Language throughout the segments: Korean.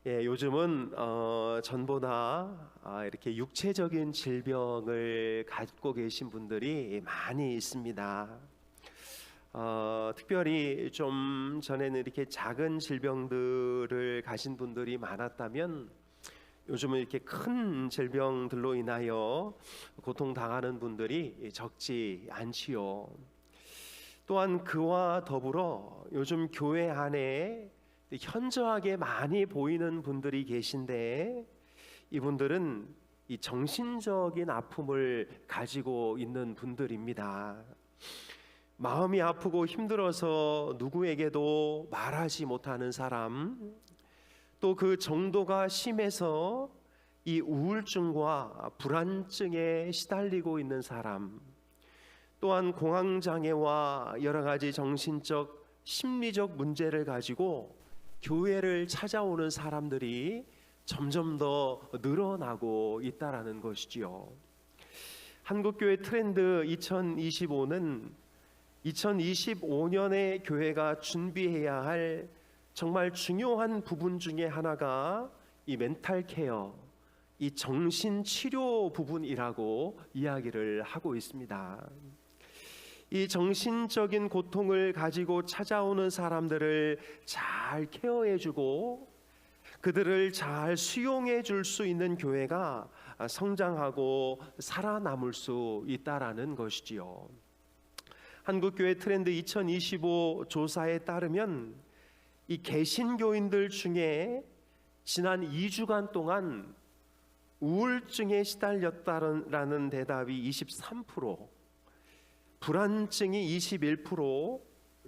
요즘은 전보다 이렇게 육체적인 질병을 갖고 계신 분들이 많이 있습니다. 특별히 좀 전에는 이렇게 작은 질병들을 가진 분들이 많았다면 요즘은 이렇게 큰 질병들로 인하여 고통당하는 분들이 적지 않지요. 또한 그와 더불어 요즘 교회 안에 현저하게 많이 보이는 분들이 계신데, 이분들은 이 정신적인 아픔을 가지고 있는 분들입니다. 마음이 아프고 힘들어서 누구에게도 말하지 못하는 사람, 또 그 정도가 심해서 이 우울증과 불안증에 시달리고 있는 사람, 또한 공황장애와 여러 가지 정신적, 심리적 문제를 가지고 교회를 찾아오는 사람들이 점점 더 늘어나고 있다라는 것이지요. 한국교회 트렌드 2025는 2025년에 교회가 준비해야 할 정말 중요한 부분 중에 하나가 이 멘탈 케어, 이 정신치료 부분이라고 이야기를 하고 있습니다. 이 정신적인 고통을 가지고 찾아오는 사람들을 잘 케어해주고 그들을 잘 수용해 줄 수 있는 교회가 성장하고 살아남을 수 있다라는 것이지요. 한국교회 트렌드 2025 조사에 따르면 이 개신교인들 중에 지난 2주간 동안 우울증에 시달렸다라는 대답이 23%, 불안증이 21%,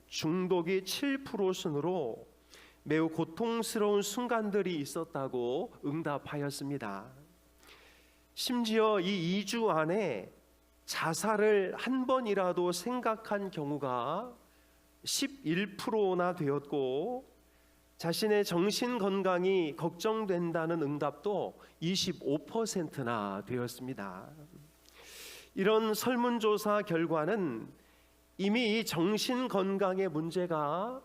중독이 7% 순으로 매우 고통스러운 순간들이 있었다고 응답하였습니다. 심지어 이 2주 안에 자살을 한 번이라도 생각한 경우가 11%나 되었고, 자신의 정신 건강이 걱정된다는 응답도 25%나 되었습니다. 이런 설문조사 결과는 이미 이 정신건강의 문제가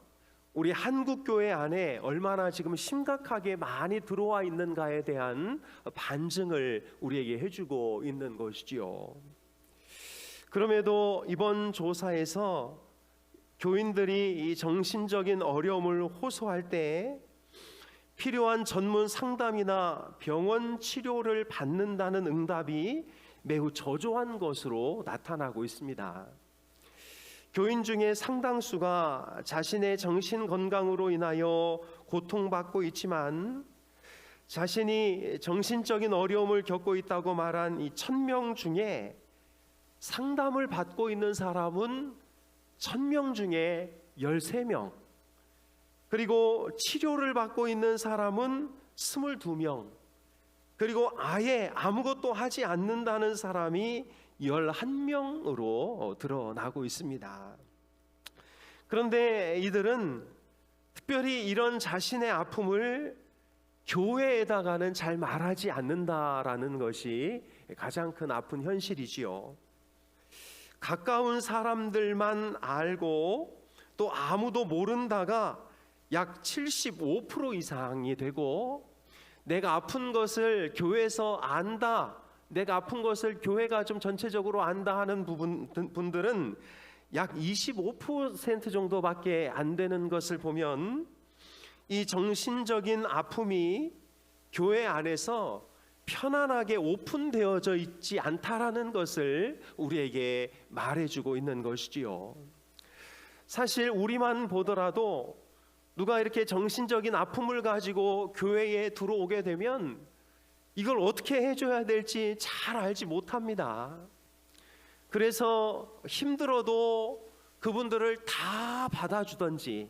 우리 한국교회 안에 얼마나 지금 심각하게 많이 들어와 있는가에 대한 반증을 우리에게 해주고 있는 것이지요. 그럼에도 이번 조사에서 교인들이 이 정신적인 어려움을 호소할 때 필요한 전문 상담이나 병원 치료를 받는다는 응답이 매우 저조한 것으로 나타나고 있습니다. 교인 중에 상당수가 자신의 정신 건강으로 인하여 고통받고 있지만, 자신이 정신적인 어려움을 겪고 있다고 말한 이 1000명 중에 상담을 받고 있는 사람은 1000명 중에 13명, 그리고 치료를 받고 있는 사람은 22명, 그리고 아예 아무것도 하지 않는다는 사람이 11명으로 드러나고 있습니다. 그런데 이들은 특별히 이런 자신의 아픔을 교회에다가는 잘 말하지 않는다라는 것이 가장 큰 아픈 현실이지요. 가까운 사람들만 알고 또 아무도 모른다가 약 75% 이상이 되고, 내가 아픈 것을 교회에서 안다, 내가 아픈 것을 교회가 좀 전체적으로 안다 하는 분들은 약 25% 정도밖에 안 되는 것을 보면, 이 정신적인 아픔이 교회 안에서 편안하게 오픈되어져 있지 않다라는 것을 우리에게 말해주고 있는 것이지요. 사실 우리만 보더라도 누가 이렇게 정신적인 아픔을 가지고 교회에 들어오게 되면 이걸 어떻게 해줘야 될지 잘 알지 못합니다. 그래서 힘들어도 그분들을 다 받아주든지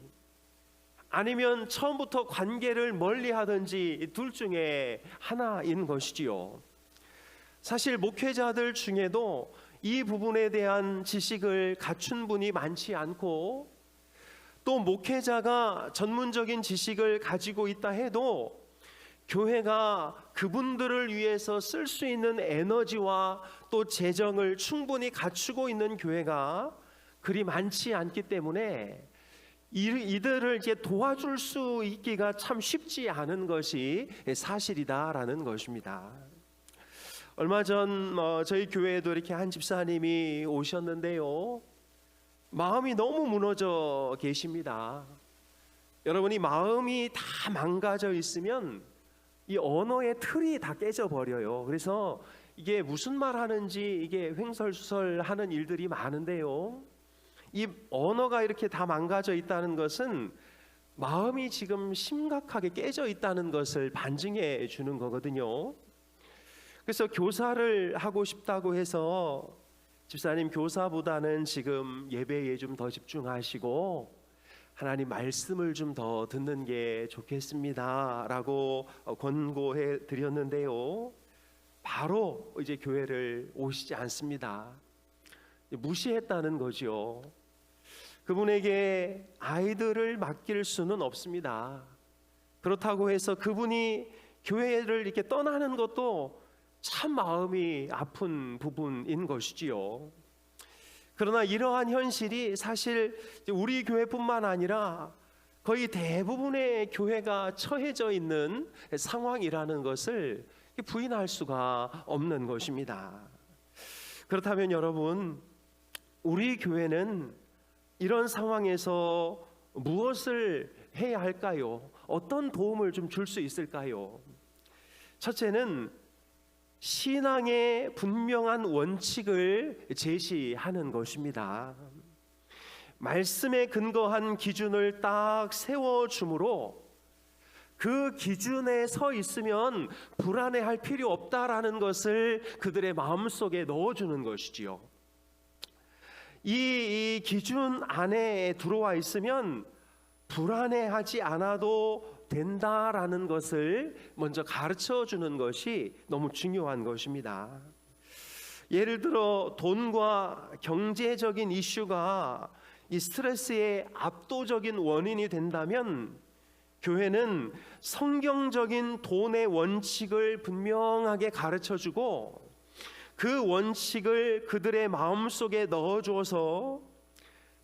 아니면 처음부터 관계를 멀리 하든지 둘 중에 하나인 것이지요. 사실 목회자들 중에도 이 부분에 대한 지식을 갖춘 분이 많지 않고, 또 목회자가 전문적인 지식을 가지고 있다 해도 교회가 그분들을 위해서 쓸 수 있는 에너지와 또 재정을 충분히 갖추고 있는 교회가 그리 많지 않기 때문에 이들을 이제 도와줄 수 있기가 참 쉽지 않은 것이 사실이다라는 것입니다. 얼마 전 저희 교회에도 이렇게 한 집사님이 오셨는데요, 마음이 너무 무너져 계십니다. 여러분이 마음이 다 망가져 있으면 이 언어의 틀이 다 깨져 버려요. 그래서 이게 무슨 말 하는지 이게 횡설수설하는 일들이 많은데요, 이 언어가 이렇게 다 망가져 있다는 것은 마음이 지금 심각하게 깨져 있다는 것을 반증해 주는 거거든요. 그래서 교사를 하고 싶다고 해서 집사님, 교사보다는 지금 예배에 좀 더 집중하시고 하나님 말씀을 좀 더 듣는 게 좋겠습니다 라고 권고해 드렸는데요, 바로 이제 교회를 오시지 않습니다. 무시했다는 거죠. 그분에게 아이들을 맡길 수는 없습니다. 그렇다고 해서 그분이 교회를 이렇게 떠나는 것도 참 마음이 아픈 부분인 것이지요. 그러나 이러한 현실이 사실 우리 교회뿐만 아니라 거의 대부분의 교회가 처해져 있는 상황이라는 것을 부인할 수가 없는 것입니다. 그렇다면 여러분, 우리 교회는 이런 상황에서 무엇을 해야 할까요? 어떤 도움을 좀 줄 수 있을까요? 첫째는 신앙의 분명한 원칙을 제시하는 것입니다. 말씀에 근거한 기준을 딱 세워줌으로 그 기준에 서 있으면 불안해할 필요 없다라는 것을 그들의 마음속에 넣어주는 것이지요. 이 기준 안에 들어와 있으면 불안해하지 않아도 된다라는 것을 먼저 가르쳐 주는 것이 너무 중요한 것입니다. 예를 들어 돈과 경제적인 이슈가 이 스트레스의 압도적인 원인이 된다면 교회는 성경적인 돈의 원칙을 분명하게 가르쳐 주고 그 원칙을 그들의 마음속에 넣어줘서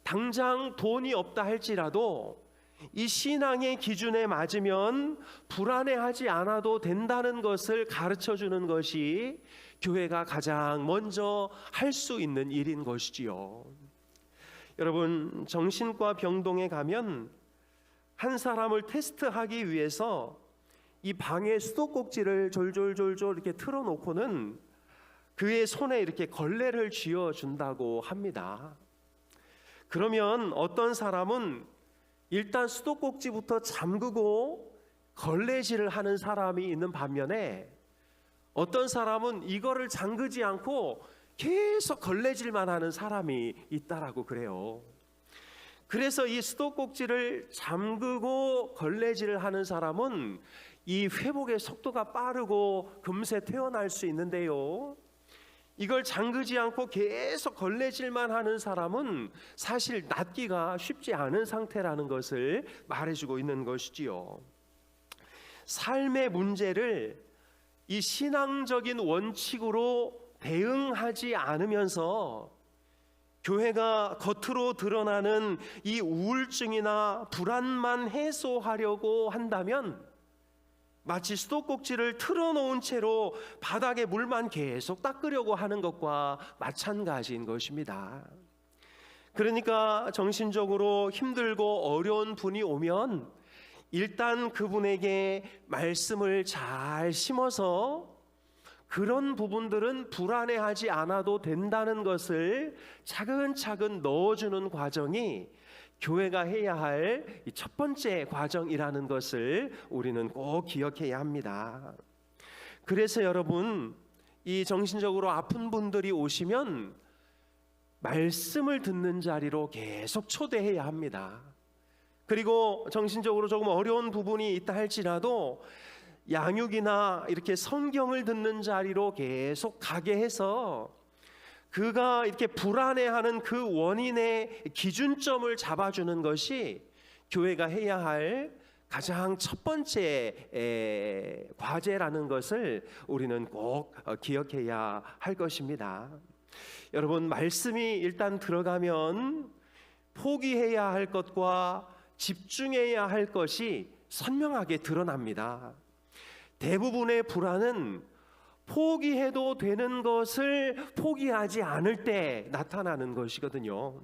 당장 돈이 없다 할지라도 이 신앙의 기준에 맞으면 불안해하지 않아도 된다는 것을 가르쳐 주는 것이 교회가 가장 먼저 할 수 있는 일인 것이지요. 여러분, 정신과 병동에 가면 한 사람을 테스트하기 위해서 이 방에 수도꼭지를 졸졸졸졸 이렇게 틀어놓고는 그의 손에 이렇게 걸레를 쥐어준다고 합니다. 그러면 어떤 사람은 일단 수도꼭지부터 잠그고 걸레질을 하는 사람이 있는 반면에 어떤 사람은 이거를 잠그지 않고 계속 걸레질만 하는 사람이 있다라고 그래요. 그래서 이 수도꼭지를 잠그고 걸레질을 하는 사람은 이 회복의 속도가 빠르고 금세 퇴원할 수 있는데요, 이걸 잠그지 않고 계속 걸레질만 하는 사람은 사실 낫기가 쉽지 않은 상태라는 것을 말해주고 있는 것이지요. 삶의 문제를 이 신앙적인 원칙으로 대응하지 않으면서 교회가 겉으로 드러나는 이 우울증이나 불안만 해소하려고 한다면 마치 수도꼭지를 틀어놓은 채로 바닥에 물만 계속 닦으려고 하는 것과 마찬가지인 것입니다. 그러니까 정신적으로 힘들고 어려운 분이 오면 일단 그분에게 말씀을 잘 심어서 그런 부분들은 불안해하지 않아도 된다는 것을 차근차근 넣어주는 과정이 교회가 해야 할 첫 번째 과정이라는 것을 우리는 꼭 기억해야 합니다. 그래서 여러분, 이 정신적으로 아픈 분들이 오시면 말씀을 듣는 자리로 계속 초대해야 합니다. 그리고 정신적으로 조금 어려운 부분이 있다 할지라도 양육이나 이렇게 성경을 듣는 자리로 계속 가게 해서 그가 이렇게 불안해하는 그 원인의 기준점을 잡아주는 것이 교회가 해야 할 가장 첫 번째 과제라는 것을 우리는 꼭 기억해야 할 것입니다. 여러분, 말씀이 일단 들어가면 포기해야 할 것과 집중해야 할 것이 선명하게 드러납니다. 대부분의 불안은 포기해도 되는 것을 포기하지 않을 때 나타나는 것이거든요.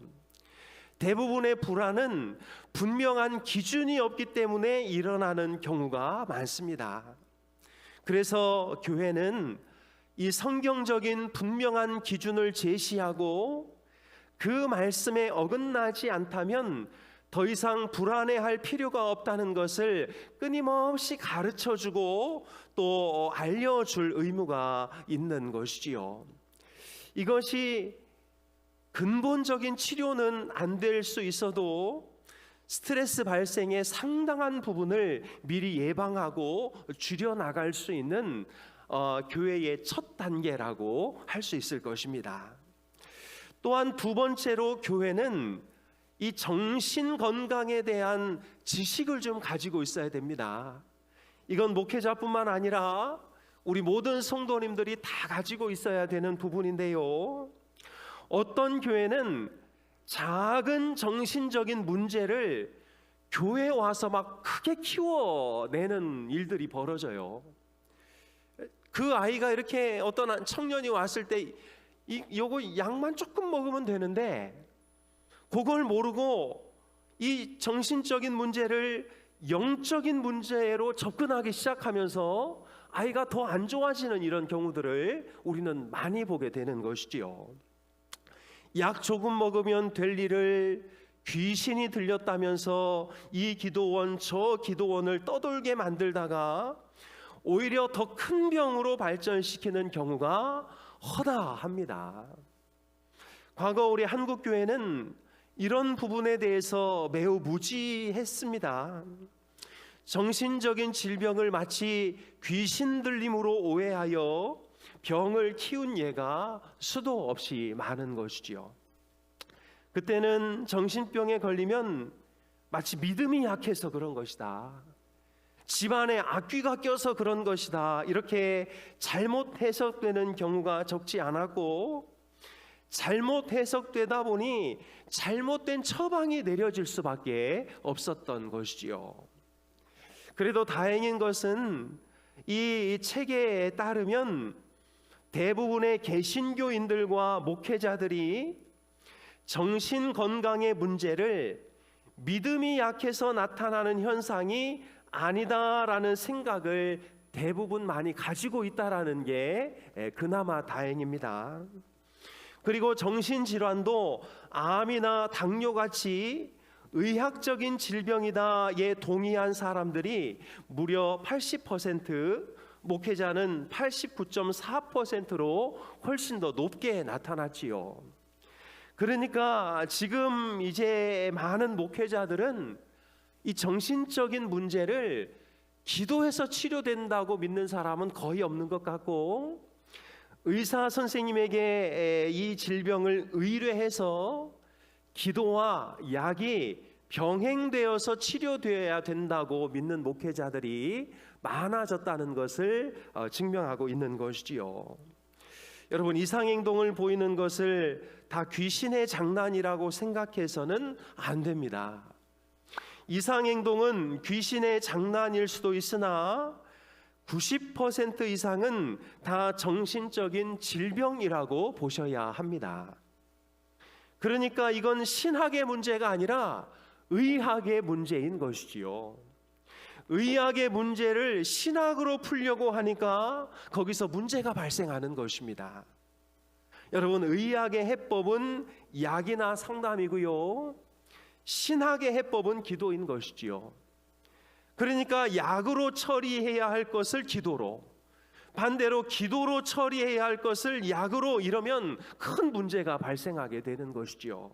대부분의 불안은 분명한 기준이 없기 때문에 일어나는 경우가 많습니다. 그래서 교회는 이 성경적인 분명한 기준을 제시하고 그 말씀에 어긋나지 않다면 더 이상 불안해할 필요가 없다는 것을 끊임없이 가르쳐주고 또 알려줄 의무가 있는 것이지요. 이것이 근본적인 치료는 안 될 수 있어도 스트레스 발생의 상당한 부분을 미리 예방하고 줄여나갈 수 있는 교회의 첫 단계라고 할 수 있을 것입니다. 또한 두 번째로 교회는 이 정신 건강에 대한 지식을 좀 가지고 있어야 됩니다. 이건 목회자뿐만 아니라 우리 모든 성도님들이 다 가지고 있어야 되는 부분인데요. 어떤 교회는 작은 정신적인 문제를 교회에 와서 막 크게 키워내는 일들이 벌어져요. 그 아이가 이렇게 어떤 청년이 왔을 때 요거 약만 조금 먹으면 되는데 그걸 모르고 이 정신적인 문제를 영적인 문제로 접근하기 시작하면서 아이가 더 안 좋아지는 이런 경우들을 우리는 많이 보게 되는 것이지요. 약 조금 먹으면 될 일을 귀신이 들렸다면서 이 기도원 저 기도원을 떠돌게 만들다가 오히려 더 큰 병으로 발전시키는 경우가 허다합니다. 과거 우리 한국교회는 이런 부분에 대해서 매우 무지했습니다. 정신적인 질병을 마치 귀신 들림으로 오해하여 병을 키운 예가 수도 없이 많은 것이지요. 그때는 정신병에 걸리면 마치 믿음이 약해서 그런 것이다, 집안에 악귀가 껴서 그런 것이다, 이렇게 잘못 해석되는 경우가 적지 않았고, 잘못 해석되다 보니 잘못된 처방이 내려질 수밖에 없었던 것이지요. 그래도 다행인 것은 이 책에 따르면 대부분의 개신교인들과 목회자들이 정신건강의 문제를 믿음이 약해서 나타나는 현상이 아니다라는 생각을 대부분 많이 가지고 있다라는 게 그나마 다행입니다. 그리고 정신질환도 암이나 당뇨같이 의학적인 질병이다에 동의한 사람들이 무려 80%, 목회자는 89.4%로 훨씬 더 높게 나타났지요. 그러니까 지금 이제 많은 목회자들은 이 정신적인 문제를 기도해서 치료된다고 믿는 사람은 거의 없는 것 같고, 의사 선생님에게 이 질병을 의뢰해서 기도와 약이 병행되어서 치료되어야 된다고 믿는 목회자들이 많아졌다는 것을 증명하고 있는 것이지요. 여러분, 이상행동을 보이는 것을 다 귀신의 장난이라고 생각해서는 안 됩니다. 이상행동은 귀신의 장난일 수도 있으나 90% 이상은 다 정신적인 질병이라고 보셔야 합니다. 그러니까 이건 신학의 문제가 아니라 의학의 문제인 것이지요. 의학의 문제를 신학으로 풀려고 하니까 거기서 문제가 발생하는 것입니다. 여러분, 의학의 해법은 약이나 상담이고요, 신학의 해법은 기도인 것이지요. 그러니까 약으로 처리해야 할 것을 기도로, 반대로 기도로 처리해야 할 것을 약으로, 이러면 큰 문제가 발생하게 되는 것이지요.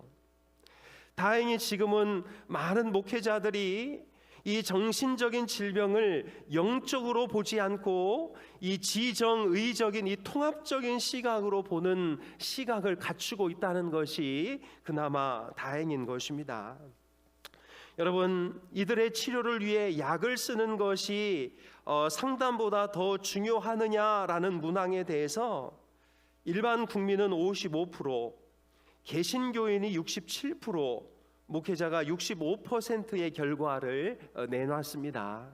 다행히 지금은 많은 목회자들이 이 정신적인 질병을 영적으로 보지 않고 이 지정의적인 이 통합적인 시각으로 보는 시각을 갖추고 있다는 것이 그나마 다행인 것입니다. 여러분, 이들의 치료를 위해 약을 쓰는 것이 상담보다 더 중요하느냐라는 문항에 대해서 일반 국민은 55%, 개신교인이 67%, 목회자가 65%의 결과를 내놨습니다.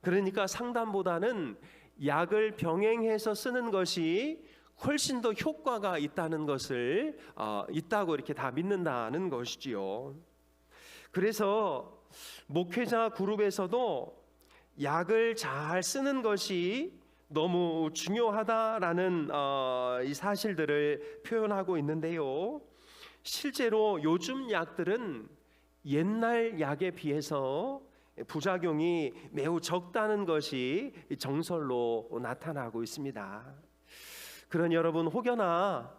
그러니까 상담보다는 약을 병행해서 쓰는 것이 훨씬 더 효과가 있다는 것을 있다고 이렇게 다 믿는다는 것이지요. 그래서 목회자 그룹에서도 약을 잘 쓰는 것이 너무 중요하다라는 이 사실들을 표현하고 있는데요. 실제로 요즘 약들은 옛날 약에 비해서 부작용이 매우 적다는 것이 정설로 나타나고 있습니다. 그런 여러분, 혹여나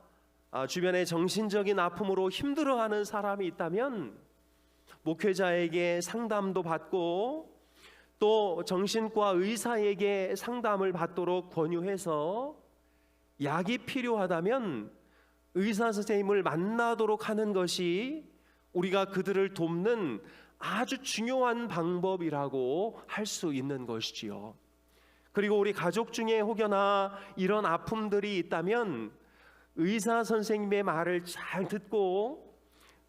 주변에 정신적인 아픔으로 힘들어하는 사람이 있다면 목회자에게 상담도 받고 또 정신과 의사에게 상담을 받도록 권유해서 약이 필요하다면 의사 선생님을 만나도록 하는 것이 우리가 그들을 돕는 아주 중요한 방법이라고 할 수 있는 것이지요. 그리고 우리 가족 중에 혹여나 이런 아픔들이 있다면 의사 선생님의 말을 잘 듣고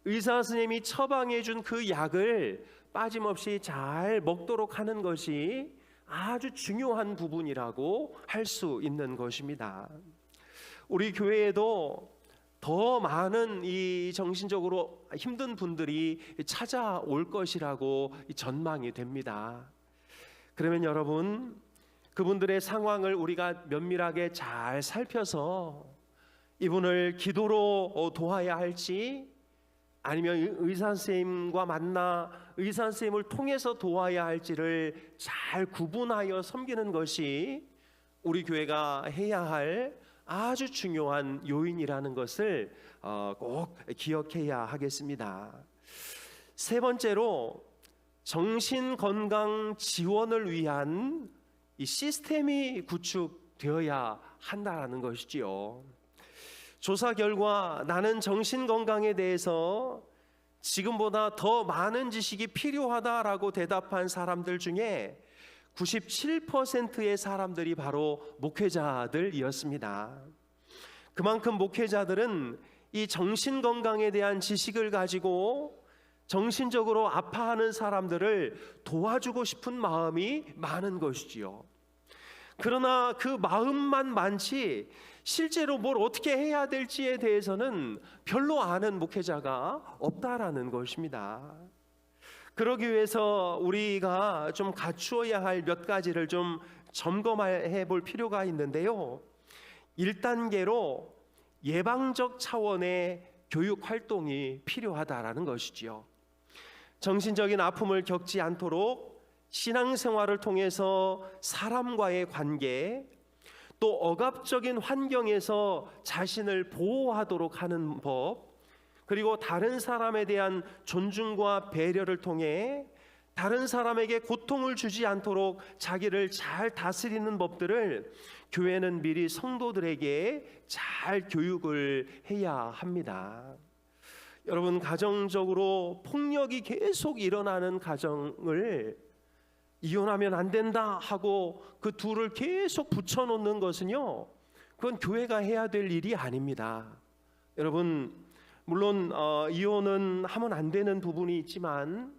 의사 선생님이 처방해 준 그 약을 빠짐없이 잘 먹도록 하는 것이 아주 중요한 부분이라고 할 수 있는 것입니다. 우리 교회에도 더 많은 이 정신적으로 힘든 분들이 찾아올 것이라고 전망이 됩니다. 그러면 여러분, 그분들의 상황을 우리가 면밀하게 잘 살펴서 이분을 기도로 도와야 할지 아니면 의사 선생님과 만나 의사 선생님을 통해서 도와야 할지를 잘 구분하여 섬기는 것이 우리 교회가 해야 할 아주 중요한 요인이라는 것을 꼭 기억해야 하겠습니다. 세 번째로 정신건강 지원을 위한 이 시스템이 구축되어야 한다는 것이지요. 조사 결과 나는 정신건강에 대해서 지금보다 더 많은 지식이 필요하다라고 대답한 사람들 중에 97%의 사람들이 바로 목회자들이었습니다. 그만큼 목회자들은 이 정신건강에 대한 지식을 가지고 정신적으로 아파하는 사람들을 도와주고 싶은 마음이 많은 것이지요. 그러나 그 마음만 많지 실제로 뭘 어떻게 해야 될지에 대해서는 별로 아는 목회자가 없다라는 것입니다. 그러기 위해서 우리가 좀 갖추어야 할 몇 가지를 좀 점검해 볼 필요가 있는데요. 1단계로 예방적 차원의 교육 활동이 필요하다라는 것이지요. 정신적인 아픔을 겪지 않도록 신앙생활을 통해서 사람과의 관계, 또 억압적인 환경에서 자신을 보호하도록 하는 법, 그리고 다른 사람에 대한 존중과 배려를 통해 다른 사람에게 고통을 주지 않도록 자기를 잘 다스리는 법들을 교회는 미리 성도들에게 잘 교육을 해야 합니다. 여러분, 가정적으로 폭력이 계속 일어나는 가정을 이혼하면 안 된다 하고 그 둘을 계속 붙여놓는 것은요, 그건 교회가 해야 될 일이 아닙니다. 여러분, 물론 이혼은 하면 안 되는 부분이 있지만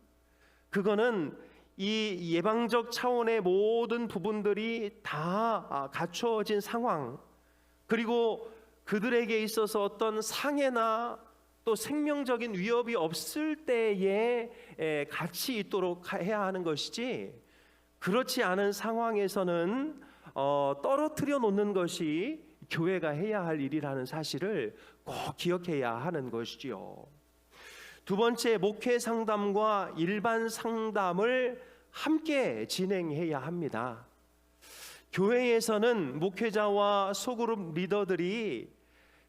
그거는 이 예방적 차원의 모든 부분들이 다 갖춰진 상황, 그리고 그들에게 있어서 어떤 상해나 또 생명적인 위협이 없을 때에 같이 있도록 해야 하는 것이지, 그렇지 않은 상황에서는 떨어뜨려 놓는 것이 교회가 해야 할 일이라는 사실을 꼭 기억해야 하는 것이지요. 두 번째, 목회 상담과 일반 상담을 함께 진행해야 합니다. 교회에서는 목회자와 소그룹 리더들이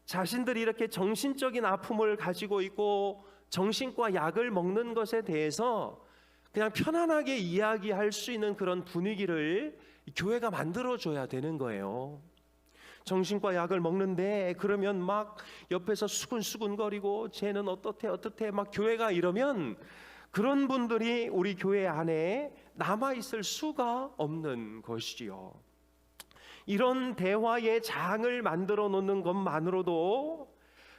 자신들이 이렇게 정신적인 아픔을 가지고 있고 정신과 약을 먹는 것에 대해서 그냥 편안하게 이야기할 수 있는 그런 분위기를 교회가 만들어줘야 되는 거예요. 정신과 약을 먹는데 그러면 막 옆에서 수근수근거리고 쟤는 어떻대 막 교회가 이러면 그런 분들이 우리 교회 안에 남아있을 수가 없는 것이지요. 이런 대화의 장을 만들어 놓는 것만으로도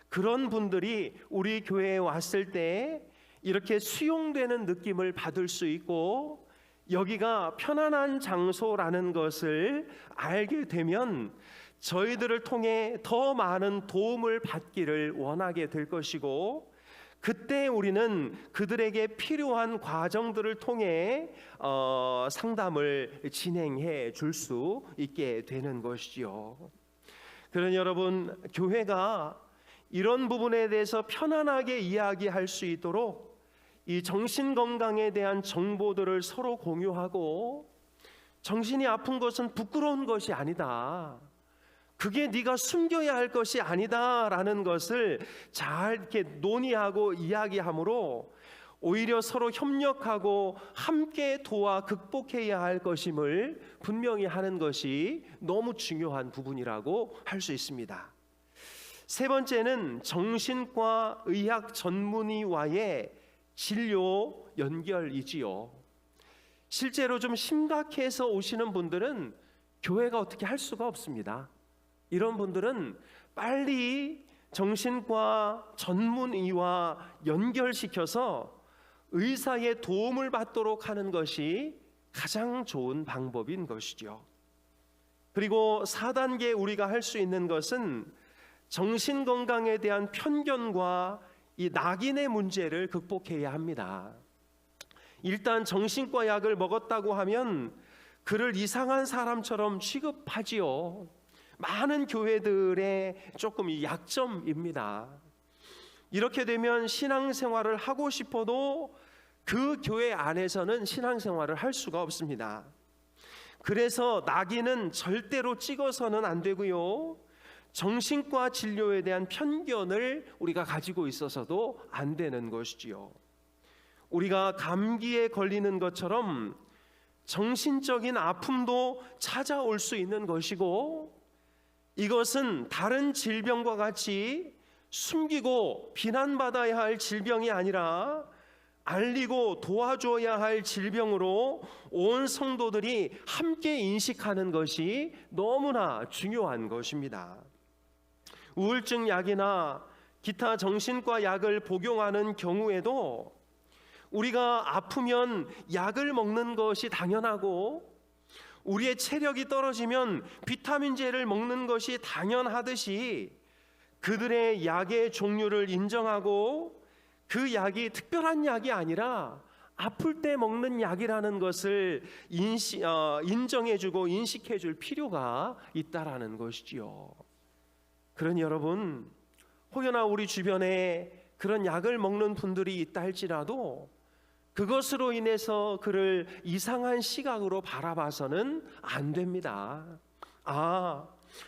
그런 분들이 우리 교회에 왔을 때 이렇게 수용되는 느낌을 받을 수 있고 여기가 편안한 장소라는 것을 알게 되면 저희들을 통해 더 많은 도움을 받기를 원하게 될 것이고 그때 우리는 그들에게 필요한 과정들을 통해 상담을 진행해 줄 수 있게 되는 것이지요. 그러니 여러분, 교회가 이런 부분에 대해서 편안하게 이야기할 수 있도록 이 정신건강에 대한 정보들을 서로 공유하고 정신이 아픈 것은 부끄러운 것이 아니다. 그게 네가 숨겨야 할 것이 아니다라는 것을 잘 이렇게 논의하고 이야기함으로 오히려 서로 협력하고 함께 도와 극복해야 할 것임을 분명히 하는 것이 너무 중요한 부분이라고 할 수 있습니다. 세 번째는 정신과 의학 전문의와의 진료 연결이지요. 실제로 좀 심각해서 오시는 분들은 교회가 어떻게 할 수가 없습니다. 이런 분들은 빨리 정신과 전문의와 연결시켜서 의사의 도움을 받도록 하는 것이 가장 좋은 방법인 것이죠. 그리고 4단계 우리가 할 수 있는 것은 정신건강에 대한 편견과 이 낙인의 문제를 극복해야 합니다. 일단 정신과 약을 먹었다고 하면 그를 이상한 사람처럼 취급하지요. 많은 교회들의 조금 이 약점입니다. 이렇게 되면 신앙생활을 하고 싶어도 그 교회 안에서는 신앙생활을 할 수가 없습니다. 그래서 낙인은 절대로 찍어서는 안 되고요. 정신과 진료에 대한 편견을 우리가 가지고 있어서도 안 되는 것이지요. 우리가 감기에 걸리는 것처럼 정신적인 아픔도 찾아올 수 있는 것이고 이것은 다른 질병과 같이 숨기고 비난받아야 할 질병이 아니라 알리고 도와줘야 할 질병으로 온 성도들이 함께 인식하는 것이 너무나 중요한 것입니다. 우울증 약이나 기타 정신과 약을 복용하는 경우에도 우리가 아프면 약을 먹는 것이 당연하고 우리의 체력이 떨어지면 비타민제를 먹는 것이 당연하듯이 그들의 약의 종류를 인정하고 그 약이 특별한 약이 아니라 아플 때 먹는 약이라는 것을 인정해주고 인식해줄 필요가 있다라는 것이지요. 그러니 여러분, 혹여나 우리 주변에 그런 약을 먹는 분들이 있다 할지라도 그것으로 인해서 그를 이상한 시각으로 바라봐서는 안 됩니다.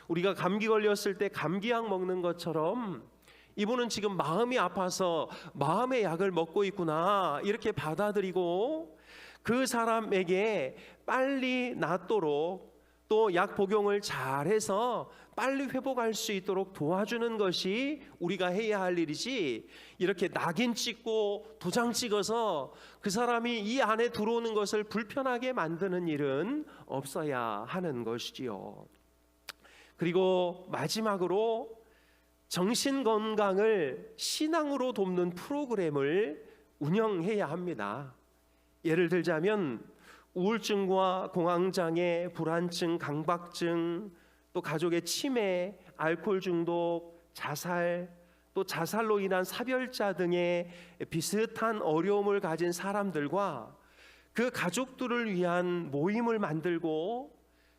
우리가 감기 걸렸을 때 감기약 먹는 것처럼 이분은 지금 마음이 아파서 마음의 약을 먹고 있구나 이렇게 받아들이고 그 사람에게 빨리 낫도록 또 약 복용을 잘해서 빨리 회복할 수 있도록 도와주는 것이 우리가 해야 할 일이지, 이렇게 낙인 찍고 도장 찍어서 그 사람이 이 안에 들어오는 것을 불편하게 만드는 일은 없어야 하는 것이지요. 그리고 마지막으로 정신건강을 신앙으로 돕는 프로그램을 운영해야 합니다. 예를 들자면 우울증과 공황장애, 불안증, 강박증, 또 가족의 치매, 알코올 중독, 자살, 또 자살로 인한 사별자 등의 비슷한 어려움을 가진 사람들과 그 가족들을 위한 모임을 만들고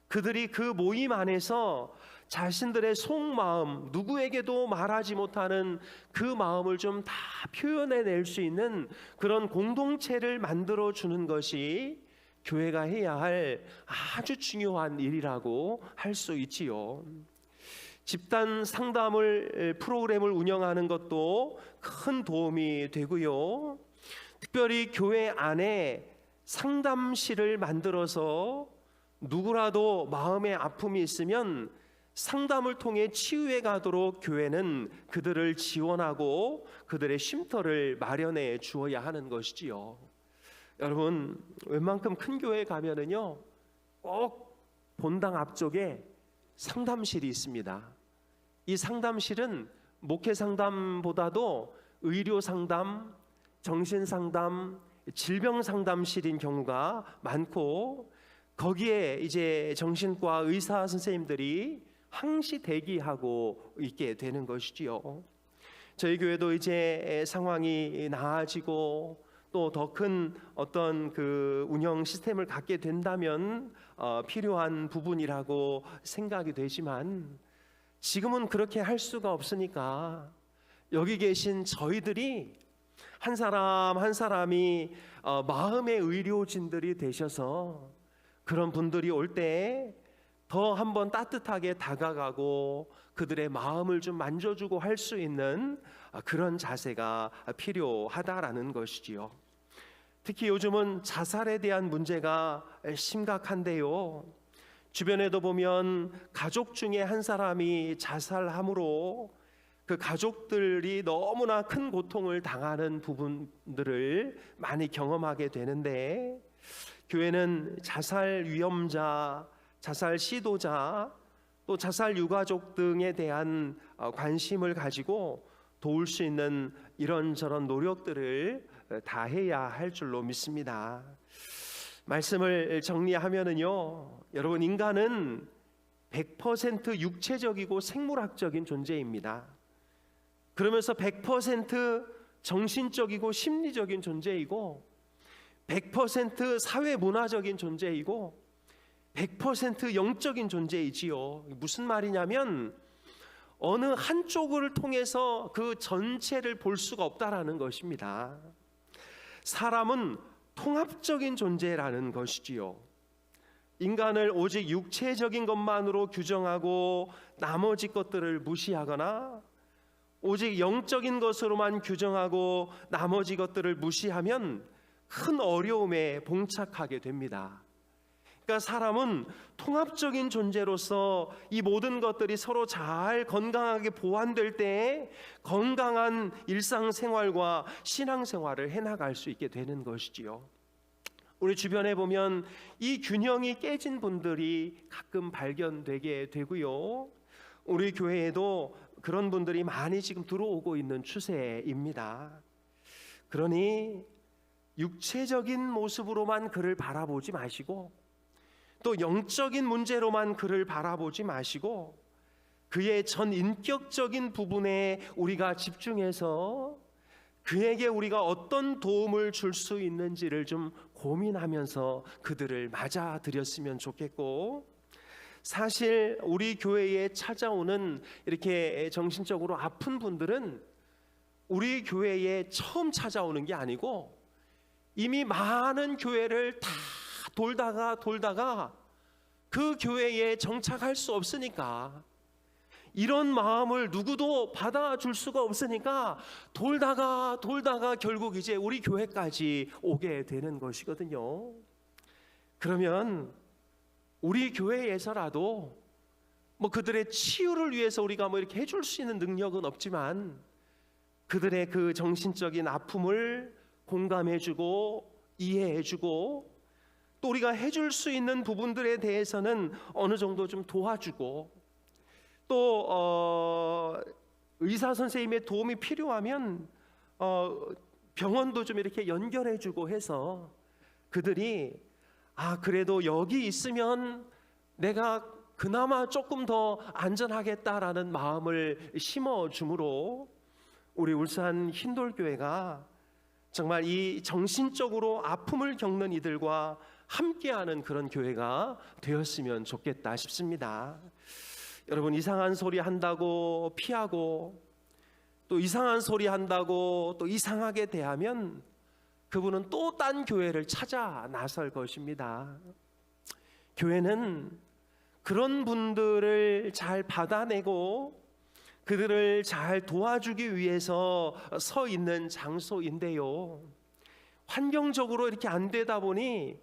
그들이 그 모임 안에서 자신들의 속마음, 누구에게도 말하지 못하는 그 마음을 좀 다 표현해낼 수 있는 그런 공동체를 만들어주는 것이 교회가 해야 할 아주 중요한 일이라고 할 수 있지요. 집단 상담을 프로그램을 운영하는 것도 큰 도움이 되고요. 특별히 교회 안에 상담실을 만들어서 누구라도 마음의 아픔이 있으면 상담을 통해 치유해 가도록 교회는 그들을 지원하고 그들의 쉼터를 마련해 주어야 하는 것이지요. 여러분, 웬만큼 큰 교회에 가면은요 꼭 본당 앞쪽에 상담실이 있습니다. 이 상담실은 목회 상담보다도 의료 상담, 정신상담, 질병상담실인 경우가 많고, 거기에 이제 정신과 의사 선생님들이 항시 대기하고 있게 되는 것이지요. 저희 교회도 이제 상황이 나아지고 또 더 큰 어떤 그 운영 시스템을 갖게 된다면 필요한 부분이라고 생각이 되지만, 지금은 그렇게 할 수가 없으니까 여기 계신 저희들이 한 사람 한 사람이 마음의 의료진들이 되셔서 그런 분들이 올 때 더 한번 따뜻하게 다가가고 그들의 마음을 좀 만져주고 할 수 있는 그런 자세가 필요하다라는 것이지요. 특히 요즘은 자살에 대한 문제가 심각한데요. 주변에도 보면 가족 중에 한 사람이 자살함으로 그 가족들이 너무나 큰 고통을 당하는 부분들을 많이 경험하게 되는데, 교회는 자살 위험자, 자살 시도자, 또 자살 유가족 등에 대한 관심을 가지고 도울 수 있는 이런저런 노력들을 다 해야 할 줄로 믿습니다. 말씀을 정리하면은요, 여러분, 인간은 100% 육체적이고 생물학적인 존재입니다. 그러면서 100% 정신적이고 심리적인 존재이고 100% 사회문화적인 존재이고 100% 영적인 존재이지요. 무슨 말이냐면 어느 한쪽을 통해서 그 전체를 볼 수가 없다라는 것입니다. 사람은 통합적인 존재라는 것이지요. 인간을 오직 육체적인 것만으로 규정하고 나머지 것들을 무시하거나 오직 영적인 것으로만 규정하고 나머지 것들을 무시하면 큰 어려움에 봉착하게 됩니다. 그러니까 사람은 통합적인 존재로서 이 모든 것들이 서로 잘 건강하게 보완될 때 건강한 일상생활과 신앙생활을 해나갈 수 있게 되는 것이지요. 우리 주변에 보면 이 균형이 깨진 분들이 가끔 발견되게 되고요. 우리 교회에도 그런 분들이 많이 지금 들어오고 있는 추세입니다. 그러니 육체적인 모습으로만 그를 바라보지 마시고 또 영적인 문제로만 그를 바라보지 마시고 그의 전 인격적인 부분에 우리가 집중해서 그에게 우리가 어떤 도움을 줄 수 있는지를 좀 고민하면서 그들을 맞아들였으면 좋겠고, 사실 우리 교회에 찾아오는 이렇게 정신적으로 아픈 분들은 우리 교회에 처음 찾아오는 게 아니고 이미 많은 교회를 다 돌다가 그 교회에 정착할 수 없으니까, 이런 마음을 누구도 받아줄 수가 없으니까 돌다가 결국 이제 우리 교회까지 오게 되는 것이거든요. 그러면 우리 교회에서라도 뭐 그들의 치유를 위해서 우리가 뭐 이렇게 해줄 수 있는 능력은 없지만 그들의 그 정신적인 아픔을 공감해주고 이해해주고 또 우리가 해줄 수 있는 부분들에 대해서는 어느 정도 좀 도와주고 또 의사 선생님의 도움이 필요하면 병원도 좀 이렇게 연결해주고 해서 그들이 그래도 여기 있으면 내가 그나마 조금 더 안전하겠다라는 마음을 심어줌으로 우리 울산 흰돌교회가 정말 이 정신적으로 아픔을 겪는 이들과 함께하는 그런 교회가 되었으면 좋겠다 싶습니다. 여러분, 이상한 소리 한다고 피하고 또 이상한 소리 한다고 또 이상하게 대하면 그분은 또 딴 교회를 찾아 나설 것입니다. 교회는 그런 분들을 잘 받아내고 그들을 잘 도와주기 위해서 서 있는 장소인데요. 환경적으로 이렇게 안 되다 보니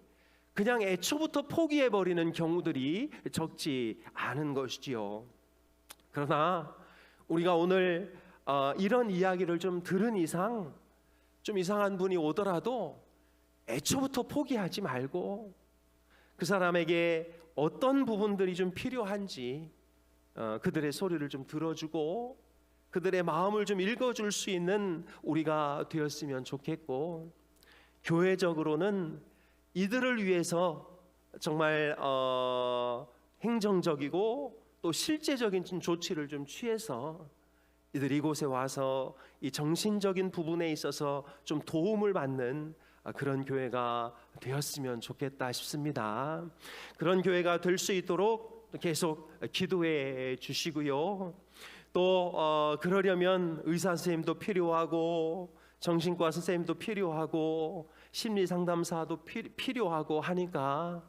그냥 애초부터 포기해버리는 경우들이 적지 않은 것이지요. 그러나 우리가 오늘 이런 이야기를 좀 들은 이상 좀 이상한 분이 오더라도 애초부터 포기하지 말고 그 사람에게 어떤 부분들이 좀 필요한지 그들의 소리를 좀 들어주고 그들의 마음을 좀 읽어줄 수 있는 우리가 되었으면 좋겠고, 교회적으로는 이들을 위해서 정말 행정적이고 또 실제적인 조치를 좀 취해서 이들이 이곳에 와서 이 정신적인 부분에 있어서 좀 도움을 받는 그런 교회가 되었으면 좋겠다 싶습니다. 그런 교회가 될 수 있도록 계속 기도해 주시고요. 또 그러려면 의사 선생님도 필요하고 정신과 선생님도 필요하고 심리상담사도 필요하고 하니까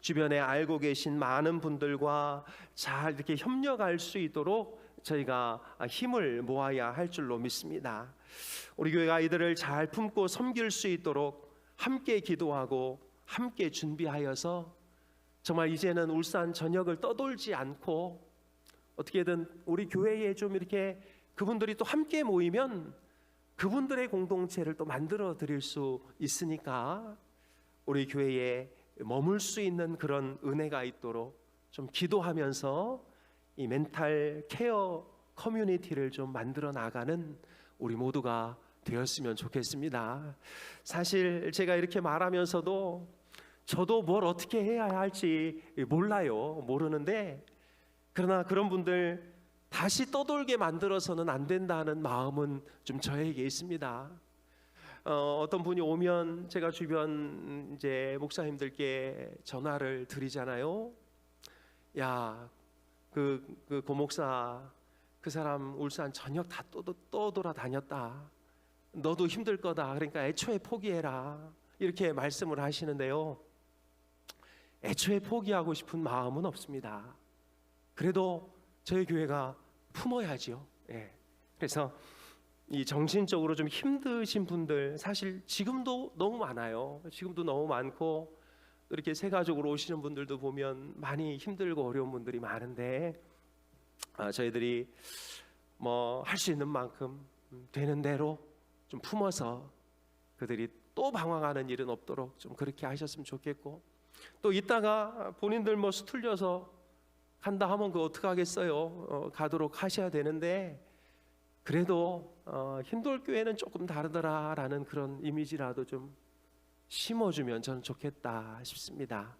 주변에 알고 계신 많은 분들과 잘 이렇게 협력할 수 있도록 저희가 힘을 모아야 할 줄로 믿습니다. 우리 교회가 이들을 잘 품고 섬길 수 있도록 함께 기도하고 함께 준비하여서 정말 이제는 울산 전역을 떠돌지 않고 어떻게든 우리 교회에 좀 이렇게 그분들이 또 함께 모이면 그분들의 공동체를 또 만들어 드릴 수 있으니까 우리 교회에 머물 수 있는 그런 은혜가 있도록 좀 기도하면서 이 멘탈 케어 커뮤니티를 좀 만들어 나가는 우리 모두가 되었으면 좋겠습니다. 사실 제가 이렇게 말하면서도 저도 뭘 어떻게 해야 할지 몰라요. 모르는데 그러나 그런 분들 다시 떠돌게 만들어서는 안 된다는 마음은 좀 저에게 있습니다. 어떤 분이 오면 제가 주변 이제 목사님들께 전화를 드리잖아요. 야, 그 고목사 그 사람 울산 전역 다 떠돌아다녔다. 너도 힘들 거다. 그러니까 애초에 포기해라. 이렇게 말씀을 하시는데요. 애초에 포기하고 싶은 마음은 없습니다. 그래도 저희 교회가 품어야지요. 예. 그래서 이 정신적으로 좀 힘드신 분들 사실 지금도 너무 많아요. 지금도 너무 많고 이렇게 새 가족으로 오시는 분들도 보면 많이 힘들고 어려운 분들이 많은데 저희들이 뭐 할 수 있는 만큼 되는 대로 좀 품어서 그들이 또 방황하는 일은 없도록 좀 그렇게 하셨으면 좋겠고, 또 이따가 본인들 뭐 수틀려서 간다 하면 그거 어떡하겠어요. 가도록 하셔야 되는데 그래도 힘돌 교회는 조금 다르더라라는 그런 이미지라도 좀 심어주면 저는 좋겠다 싶습니다.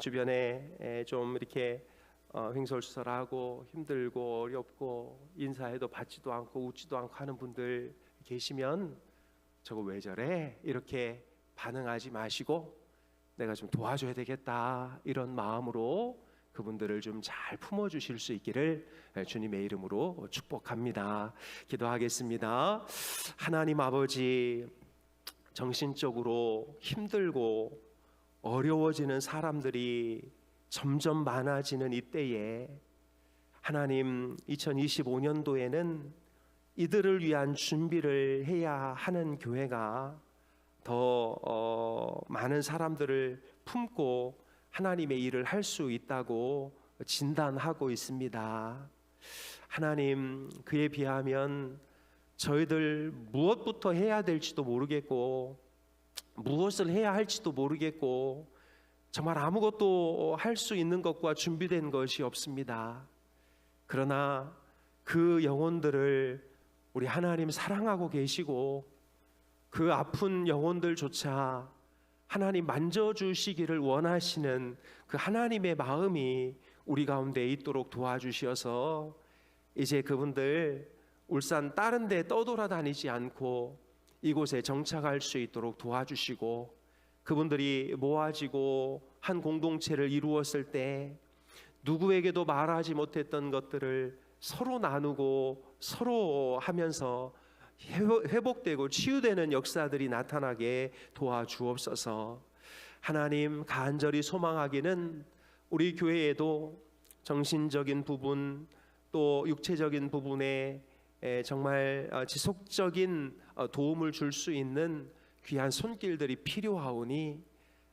주변에 좀 이렇게 횡설수설하고 힘들고 어렵고 인사해도 받지도 않고 웃지도 않고 하는 분들 계시면 저거 왜 저래? 이렇게 반응하지 마시고 내가 좀 도와줘야 되겠다 이런 마음으로 그분들을 좀 잘 품어주실 수 있기를 주님의 이름으로 축복합니다. 기도하겠습니다. 하나님 아버지, 정신적으로 힘들고 어려워지는 사람들이 점점 많아지는 이때에 하나님 2025년도에는 이들을 위한 준비를 해야 하는 교회가 더 많은 사람들을 품고 하나님의 일을 할 수 있다고 진단하고 있습니다. 하나님, 그에 비하면 저희들 무엇부터 해야 될지도 모르겠고 무엇을 해야 할지도 모르겠고 정말 아무것도 할 수 있는 것과 준비된 것이 없습니다. 그러나 그 영혼들을 우리 하나님 사랑하고 계시고 그 아픈 영혼들조차 하나님 만져주시기를 원하시는 그 하나님의 마음이 우리 가운데 있도록 도와주셔서 이제 그분들 울산 다른 데 떠돌아다니지 않고 이곳에 정착할 수 있도록 도와주시고, 그분들이 모아지고 한 공동체를 이루었을 때 누구에게도 말하지 못했던 것들을 서로 나누고 서로 하면서 회복되고 치유되는 역사들이 나타나게 도와주옵소서. 하나님, 간절히 소망하기는 우리 교회에도 정신적인 부분 또 육체적인 부분에 정말 지속적인 도움을 줄 수 있는 귀한 손길들이 필요하오니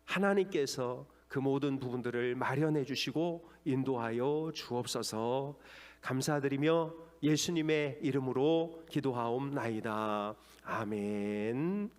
하나님께서 그 모든 부분들을 마련해 주시고 인도하여 주옵소서. 감사드리며 예수님의 이름으로 기도하옵나이다. 아멘.